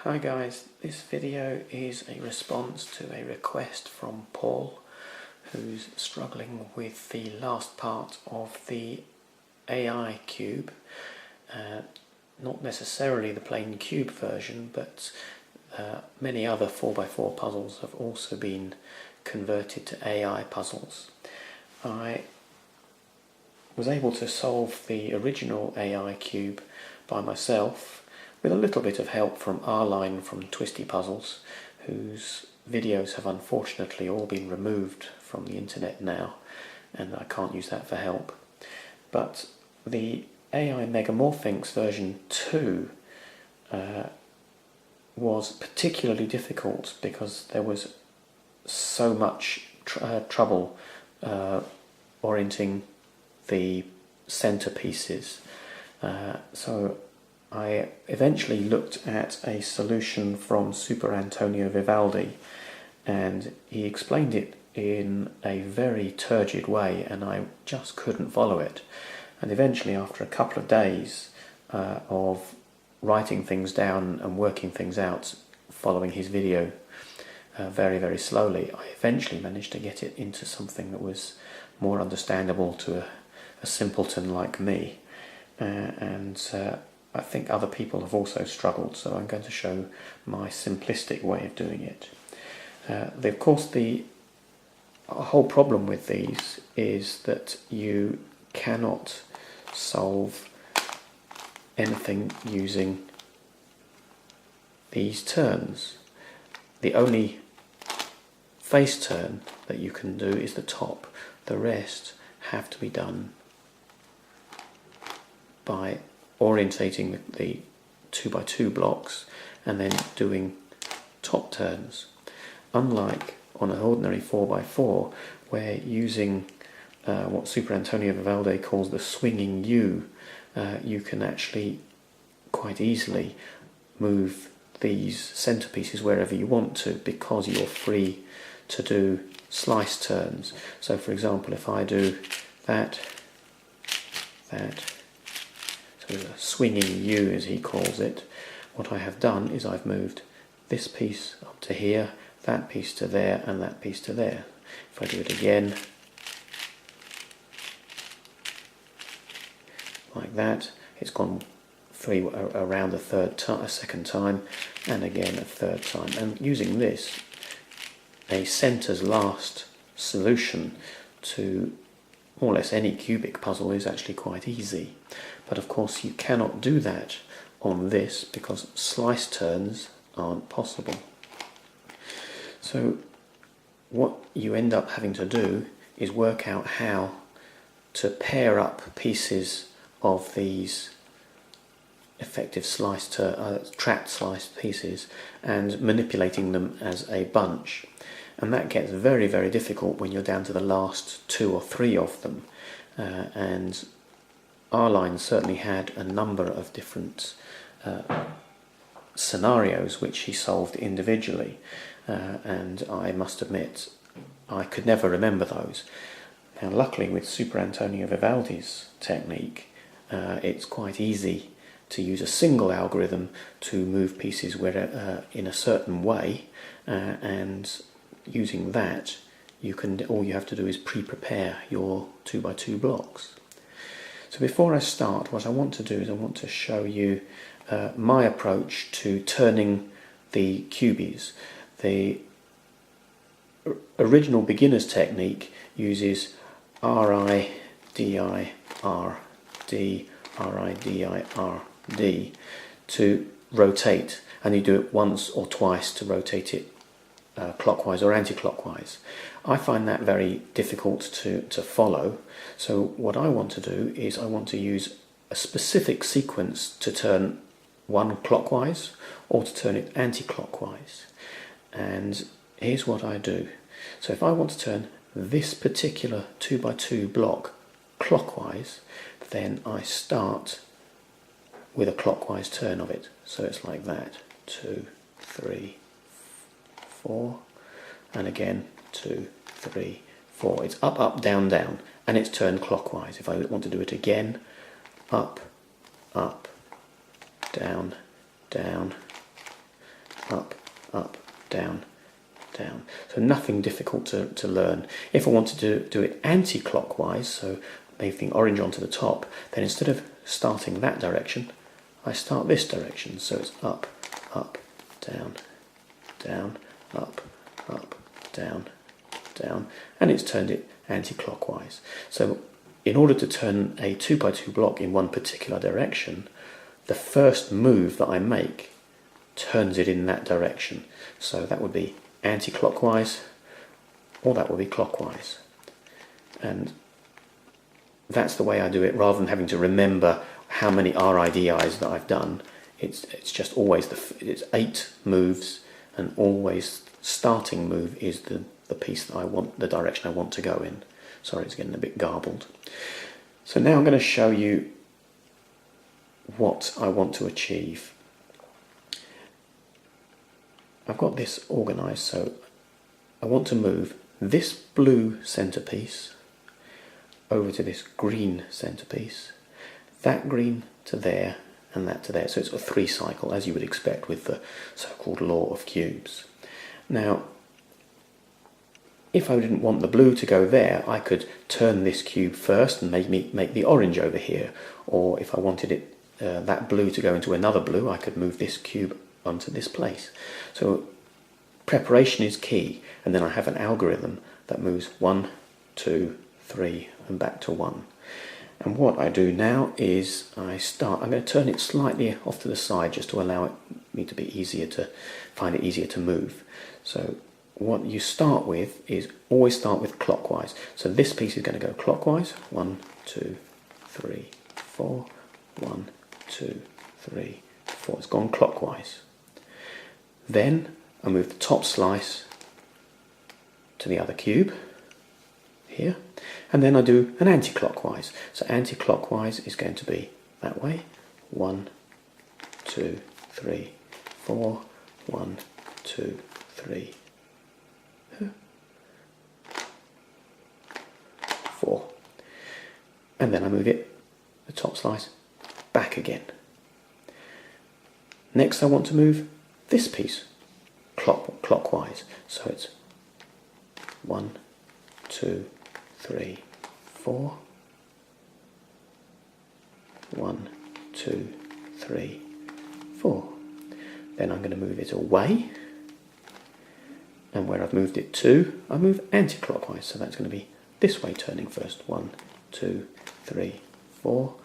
Hi guys, this video is a response to a request from Paul, who's struggling with the last part of the AI cube. Not necessarily the plain cube version, but many other 4x4 puzzles have also been converted to AI puzzles. I was able to solve the original AI cube by myself, with a little bit of help from R-Line from Twisty Puzzles, whose videos have unfortunately all been removed from the internet now, and I can't use that for help. But the AI Megamorphinx version 2 was particularly difficult because there was so much trouble orienting the centerpieces. So I eventually looked at a solution from SuperAntonioVivaldi, and he explained it in a very turgid way, and I just couldn't follow it. And eventually, after a couple of days of writing things down and working things out, following his video very, very slowly, I eventually managed to get it into something that was more understandable to a simpleton like me. I think other people have also struggled, so I'm going to show my simplistic way of doing it. Of course, the whole problem with these is that you cannot solve anything using these turns. The only face turn that you can do is the top. The rest have to be done by orientating the 2x2 blocks and then doing top turns. Unlike on an ordinary 4x4, where using what SuperAntonioVivaldi calls the swinging U, you can actually quite easily move these centerpieces wherever you want to, because you're free to do slice turns. So for example, if I do that, so a swinging U as he calls it, what I have done is I've moved this piece up to here, that piece to there, and that piece to there. If I do it again, like that, it's gone around a second time, and again a third time. And using this, a center's last solution to more or less any cubic puzzle is actually quite easy. But of course you cannot do that on this because slice turns aren't possible. So what you end up having to do is work out how to pair up pieces of these effective trapped sliced pieces and manipulating them as a bunch. And that gets very, very difficult when you're down to the last 2 or 3 of them. And R-Line certainly had a number of different scenarios which he solved individually. And I must admit, I could never remember those. Now luckily with SuperAntonioVivaldi's technique, it's quite easy to use a single algorithm to move pieces in a certain way, and using that, all you have to do is pre-prepare your 2x2 blocks. So before I start, what I want to do is I want to show you my approach to turning the cubies. The original beginner's technique uses R-I-D-I-R-D, R-I-D-I-R-D to rotate, and you do it once or twice to rotate it clockwise or anti-clockwise. I find that very difficult to follow, so what I want to do is I want to use a specific sequence to turn one clockwise or to turn it anti-clockwise. And here's what I do. So if I want to turn this particular 2x2 block clockwise, then I start with a clockwise turn of it. So it's like that, 2, 3, 4, and again 2, 3, 4. It's up, up, down, down, and it's turned clockwise. If I want to do it again, up, up, down, down, up, up, down, down. So nothing difficult to learn. If I wanted to do it anti-clockwise, so move the orange onto the top, then instead of starting that direction, I start this direction. So it's up, up, down, down, up, up, down, down, and it's turned it anti-clockwise. So in order to turn a 2x2 block in one particular direction, the first move that I make turns it in that direction. So that would be anti-clockwise, or that would be clockwise. And that's the way I do it, rather than having to remember how many RIDIs that I've done. It's just always it's 8 moves, and always starting move is the piece that I want, the direction I want to go in. Sorry, it's getting a bit garbled. So now I'm going to show you what I want to achieve. I've got this organised, so I want to move this blue centrepiece over to this green centrepiece, that green to there, and that to there. So it's a 3 cycle, as you would expect with the so-called law of cubes. Now, if I didn't want the blue to go there, I could turn this cube first and make the orange over here. Or if I wanted it that blue to go into another blue, I could move this cube onto this place. So preparation is key, and then I have an algorithm that moves 1, 2, 3 and back to 1. And what I do now is I'm going to turn it slightly off to the side just to allow me to be easier to find it easier to move. So what you start with is always start with clockwise. So this piece is going to go clockwise. 1, 2, 3, 4. 1, 2, 3, 4. It's gone clockwise. Then I move the top slice to the other cube here, and then I do an anti-clockwise. So anti-clockwise is going to be that way. 1, 2, 3, 4. 1, 2, 3, 4. And then I move it, the top slice, back again. Next I want to move this piece clockwise. So it's 1, 2, 3, 4. 1, 2, 3, 4. Then I'm going to move it away, and where I've moved it to, I move anti-clockwise. So that's going to be this way, turning first. 1, 2, 3, 4.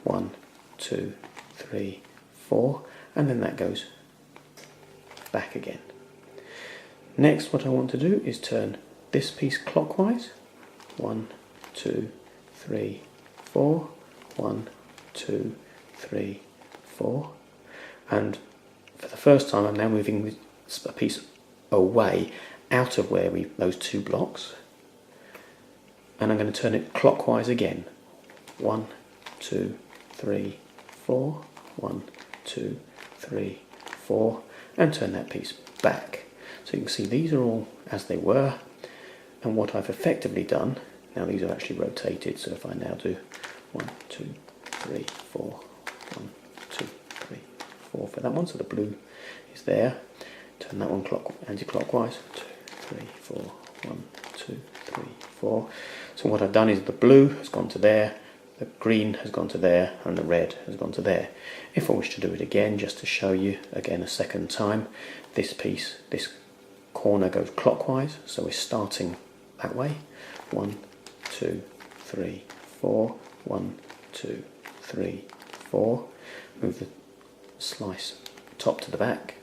1, 2, 3, 4, and then that goes back again. Next, what I want to do is turn this piece clockwise. 1, 2, 3, 4. 1, 2, 3, 4. And for the first time, I'm now moving a piece away, out of where those 2 blocks, and I'm going to turn it clockwise again. 1, 2, 3, 4. 1, 2, 3, 4, and turn that piece back. So you can see these are all as they were, and what I've effectively done, now these are actually rotated, so if I now do 1, 2, 3, 4, 1, 2, 3, 4 for that one, so the blue is there, turn that one anti-clockwise, 2, 3, 4, 1, 2, 3, 4. So what I've done is the blue has gone to there, the green has gone to there, and the red has gone to there. If I wish to do it again, just to show you again a second time, this piece, this corner goes clockwise, so we're starting that way. 1, 2, 3, 4. 1, 2, 3, 4. Move the slice top to the back.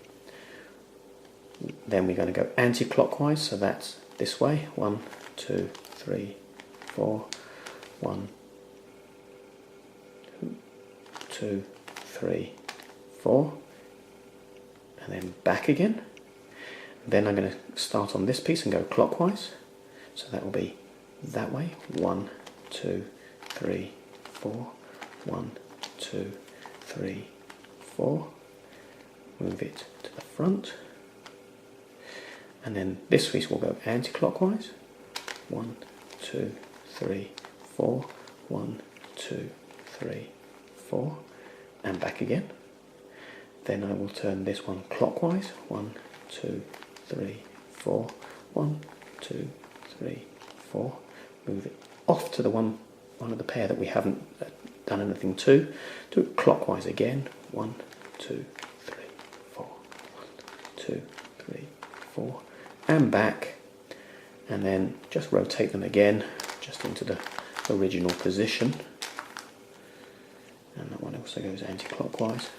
Then we're going to go anti-clockwise, so that's this way. 1, 2, 3, 4. 1, 2, 3, 4, and then back again. Then I'm going to start on this piece and go clockwise, so that will be that way. 1, 2, 3, 4. 1, 2, 3, 4. Move it to the front, and then this piece will go anti-clockwise. 1, 2, 3, 4. 1, 2, 3, 4, and back again. Then I will turn this one clockwise. 1, 2, 3, 4. 1, 2, 3, 4. Move it off to the one of the pair that we haven't done anything to. Do it clockwise again. 1, 2, 3, 4. 1, 2, 3, 4. And back. And then just rotate them again, just into the original position. And that one also goes anti-clockwise.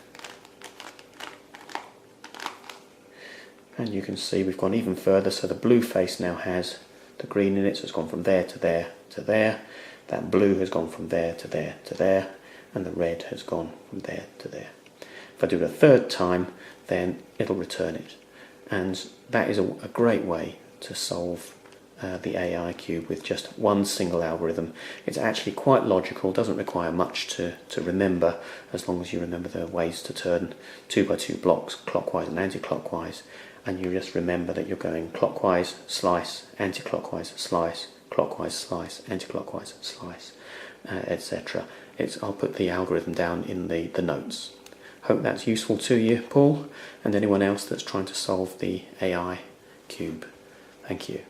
And you can see we've gone even further, so the blue face now has the green in it, so it's gone from there to there to there. That blue has gone from there to there to there, and the red has gone from there to there. If I do it a third time, then it'll return it. And that is a great way to solve the AI cube with just one single algorithm. It's actually quite logical, doesn't require much to remember, as long as you remember the ways to turn 2x2 blocks clockwise and anti-clockwise, and you just remember that you're going clockwise, slice, anti-clockwise, slice, clockwise, slice, anti-clockwise, slice, etc. I'll put the algorithm down in the notes. Hope that's useful to you, Paul, and anyone else that's trying to solve the AI cube. Thank you.